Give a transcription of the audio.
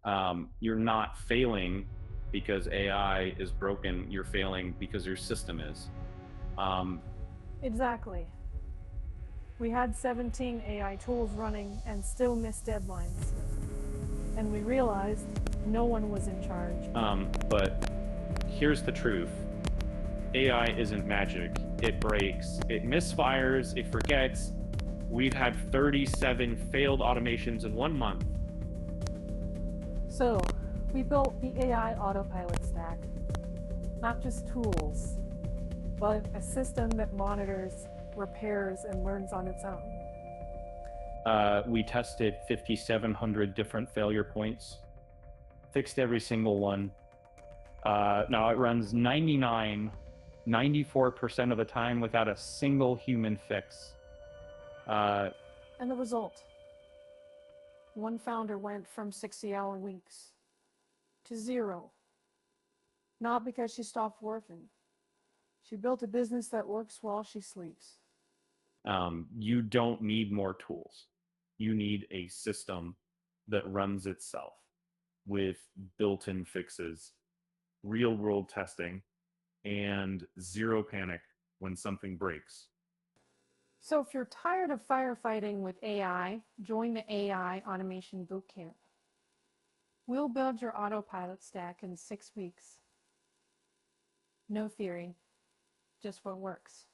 You're not failing because AI is broken. You're failing because your system is. Um, Exactly. We had 17 AI tools running and still missed deadlines. And we realized no one was in charge. but here's the truth. AI isn't magic. It breaks, it misfires, it forgets. We've had 37 failed automations in 1 month. So, we built the AI Autopilot Stack. Not just tools, but a system that monitors, repairs, and learns on its own. We tested 5,700 different failure points, fixed every single one. Now it runs 94% of the time without a single human fix. And the result? One founder went from 60-hour weeks to 0. Not because she stopped working. She built a business that works while she sleeps. You don't need more tools. You need a system that runs itself with built-in fixes, real-world testing, and zero panic when something breaks. So if you're tired of firefighting with AI, join the AI Automation Bootcamp. We'll build your autopilot stack in 6 weeks. No theory, just what works.